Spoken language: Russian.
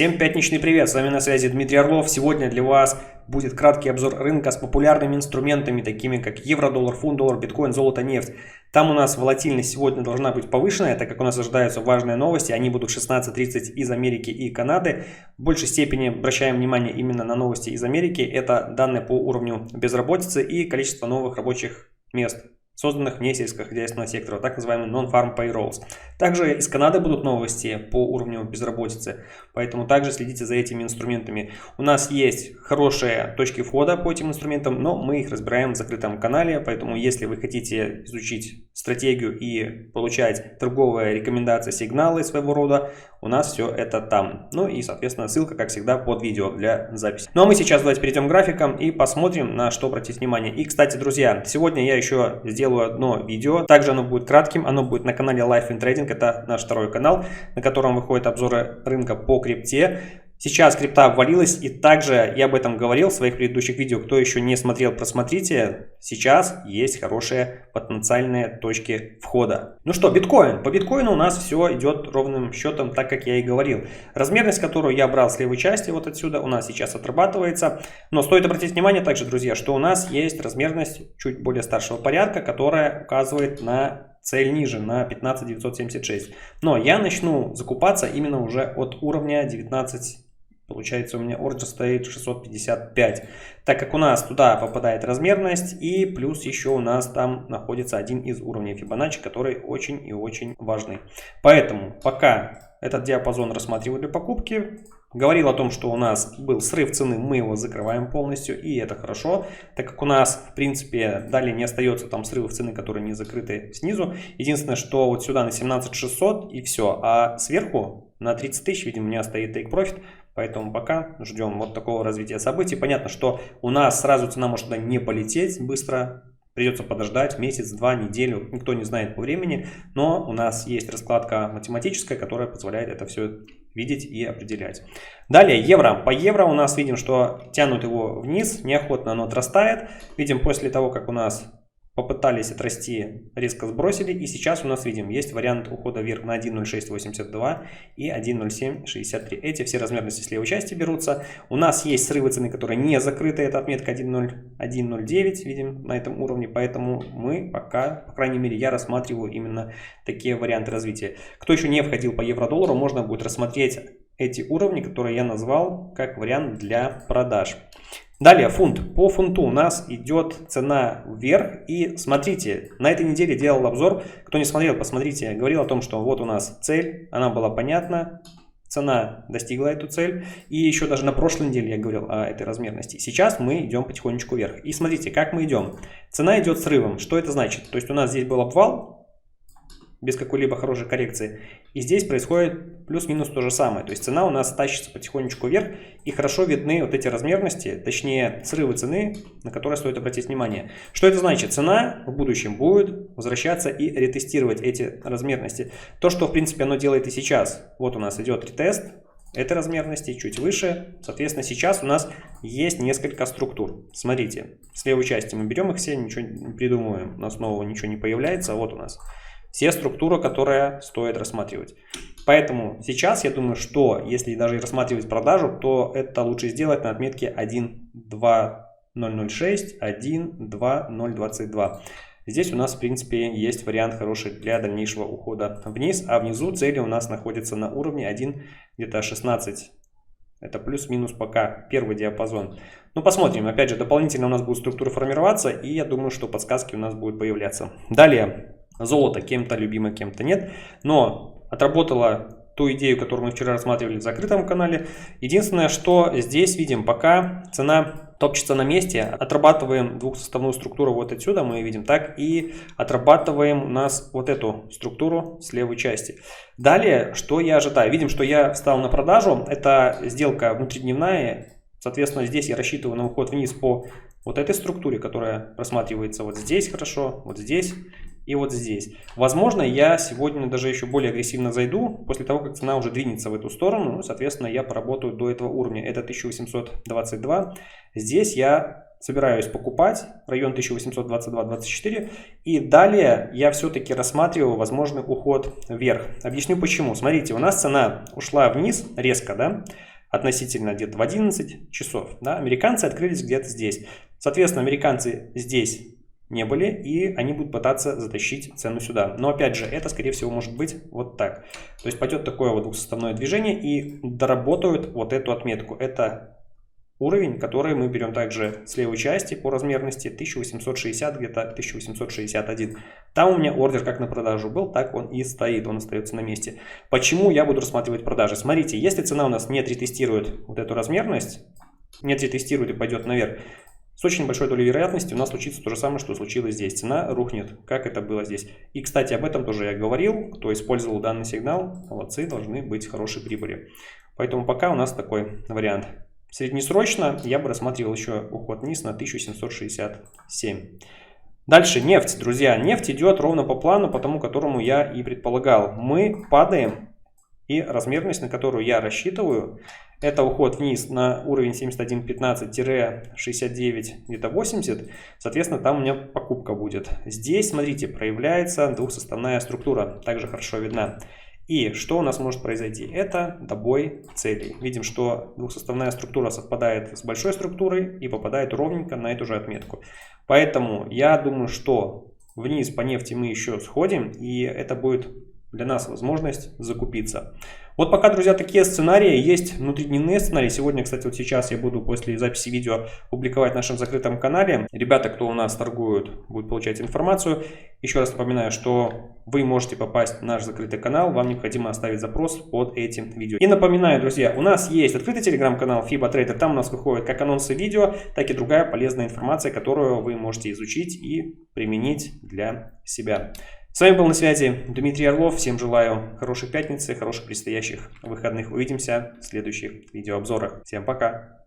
Всем пятничный привет, с вами на связи Дмитрий Орлов. Сегодня для вас будет краткий обзор рынка с популярными инструментами, такими как евро-доллар, фунт-доллар, биткоин, золото, нефть. Там у нас волатильность сегодня должна быть повышенная, так как у нас ожидаются важные новости. Они будут 16:30 из Америки и Канады. В большей степени обращаем внимание именно на новости из Америки. Это данные по уровню безработицы и количество новых рабочих мест, созданных вне сельскохозяйственного сектора, так называемый non-farm payrolls. Также из Канады будут новости по уровню безработицы, поэтому также следите за этими инструментами. У нас есть хорошие точки входа по этим инструментам, но мы их разбираем в закрытом канале, поэтому если вы хотите изучить стратегию и получать торговые рекомендации, сигналы своего рода, у нас все это там. Ну и, соответственно, ссылка, как всегда, под видео для записи. Ну а мы сейчас давайте перейдем к графикам и посмотрим, на что обратить внимание. И, кстати, друзья, сегодня я еще сделаю одно видео. Также оно будет кратким, оно будет на канале Life in Trading. Это наш второй канал, на котором выходят обзоры рынка по крипте. Сейчас крипта обвалилась, и также я об этом говорил в своих предыдущих видео. Кто еще не смотрел, просмотрите. Сейчас есть хорошие потенциальные точки входа. Ну что, биткоин. По биткоину у нас все идет ровным счетом, так как я и говорил. Размерность, которую я брал с левой части, вот отсюда, у нас сейчас отрабатывается. Но стоит обратить внимание также, друзья, что у нас есть размерность чуть более старшего порядка, которая указывает на цель ниже, на 15976. Но я начну закупаться именно уже от уровня 19. Получается, у меня ордер стоит 655, так как у нас туда попадает размерность, и плюс еще у нас там находится один из уровней Фибоначчи, который очень и очень важный. Поэтому пока этот диапазон рассматриваю для покупки. Говорил о том, что у нас был срыв цены, мы его закрываем полностью, и это хорошо, так как у нас, в принципе, далее не остается там срывов цены, которые не закрыты снизу. Единственное, что вот сюда на 17600 и все, а сверху на 30 тысяч, видимо, у меня стоит take profit, поэтому пока ждем вот такого развития событий. Понятно, что у нас сразу цена может туда не полететь быстро. Придется подождать месяц, два, неделю, никто не знает по времени, но у нас есть раскладка математическая, которая позволяет это все видеть и определять. Далее евро. По евро у нас видим, что тянут его вниз, неохотно оно отрастает. Видим, после того, как у нас попытались отрасти, резко сбросили, и сейчас у нас видим, есть вариант ухода вверх на 1.0682 и 1.0763. Эти все размерности с левой части берутся. У нас есть срывы цены, которые не закрыты, это отметка 1.09, видим на этом уровне, поэтому мы пока, по крайней мере, я рассматриваю именно такие варианты развития. Кто еще не входил по евро-доллару, можно будет рассмотреть эти уровни, которые я назвал как вариант для продаж. Далее фунт. По фунту у нас идет цена вверх. И смотрите, на этой неделе делал обзор. Кто не смотрел, посмотрите. Говорил о том, что вот у нас цель. Она была понятна. Цена достигла эту цель. И еще даже на прошлой неделе я говорил о этой размерности. Сейчас мы идем потихонечку вверх. И смотрите, как мы идем. Цена идет срывом. Что это значит? То есть у нас здесь был обвал без какой-либо хорошей коррекции. И здесь происходит плюс-минус то же самое. То есть цена у нас тащится потихонечку вверх. И хорошо видны вот эти размерности, точнее срывы цены, на которые стоит обратить внимание. Что это значит? Цена в будущем будет возвращаться и ретестировать эти размерности. То, что в принципе оно делает и сейчас. Вот у нас идет ретест этой размерности, чуть выше. Соответственно, сейчас у нас есть несколько структур. Смотрите, с левой части мы берем их все, ничего не придумываем. У нас нового ничего не появляется. А вот у нас все структуры, которые стоит рассматривать. Поэтому сейчас я думаю, что если даже рассматривать продажу, то это лучше сделать на отметке 1.2006, 1.2022. Здесь у нас, в принципе, есть вариант хороший для дальнейшего ухода вниз, а внизу цели у нас находятся на уровне 1 где-то 16. Это плюс-минус пока первый диапазон. Ну, посмотрим. Опять же, дополнительно у нас будут структуры формироваться, и я думаю, что подсказки у нас будут появляться. Далее. Золото кем-то любимо, кем-то нет. Но отработала ту идею, которую мы вчера рассматривали в закрытом канале. Единственное, что здесь видим, пока цена топчется на месте, отрабатываем двухсоставную структуру вот отсюда, мы видим так, и отрабатываем у нас вот эту структуру с левой части. Далее, что я ожидаю? Видим, что я встал на продажу, это сделка внутридневная, соответственно, здесь я рассчитываю на уход вниз по вот этой структуре, которая просматривается вот здесь хорошо, вот здесь и вот здесь. Возможно, я сегодня даже еще более агрессивно зайду, после того, как цена уже двинется в эту сторону. Ну, соответственно, я поработаю до этого уровня. Это 1822. Здесь я собираюсь покупать, район 1822-24. И далее я все-таки рассматриваю возможный уход вверх. Объясню почему. Смотрите, у нас цена ушла вниз резко, да, относительно где-то в 11 часов. Да? Американцы открылись где-то здесь. Соответственно, американцы здесь не были, и они будут пытаться затащить цену сюда. Но опять же, это скорее всего может быть вот так. То есть пойдет такое вот двухсоставное движение и доработают вот эту отметку. Это уровень, который мы берем также с левой части по размерности 1860, где-то 1861. Там у меня ордер как на продажу был, так он и стоит, он остается на месте. Почему я буду рассматривать продажи? Смотрите, если цена у нас не ретестирует вот эту размерность, не ретестирует и пойдет наверх, с очень большой долей вероятности у нас случится то же самое, что случилось здесь. Цена рухнет, как это было здесь. И, кстати, об этом тоже я говорил. Кто использовал данный сигнал, молодцы, должны быть хорошие прибыли. Поэтому пока у нас такой вариант. Среднесрочно я бы рассматривал еще уход вниз на 1767. Дальше нефть, друзья. Нефть идет ровно по плану, по тому, которому я и предполагал. Мы падаем, и размерность, на которую я рассчитываю, это уход вниз на уровень 71.15-69, где-то 80. Соответственно, там у меня покупка будет. Здесь, смотрите, проявляется двухсоставная структура, также хорошо видна. И что у нас может произойти? Это добой целей. Видим, что двухсоставная структура совпадает с большой структурой и попадает ровненько на эту же отметку. Поэтому я думаю, что вниз по нефти мы еще сходим, и это будет для нас возможность закупиться. Вот пока, друзья, такие сценарии. Есть внутридневные сценарии. Сегодня, кстати, вот сейчас я буду после записи видео публиковать в нашем закрытом канале. Ребята, кто у нас торгуют, будут получать информацию. Еще раз напоминаю, что вы можете попасть в наш закрытый канал. Вам необходимо оставить запрос под этим видео. И напоминаю, друзья, у нас есть открытый телеграм-канал FIBA Trader. Там у нас выходит как анонсы видео, так и другая полезная информация, которую вы можете изучить и применить для себя. С вами был на связи Дмитрий Орлов. Всем желаю хорошей пятницы, хороших предстоящих выходных. Увидимся в следующих видеообзорах. Всем пока!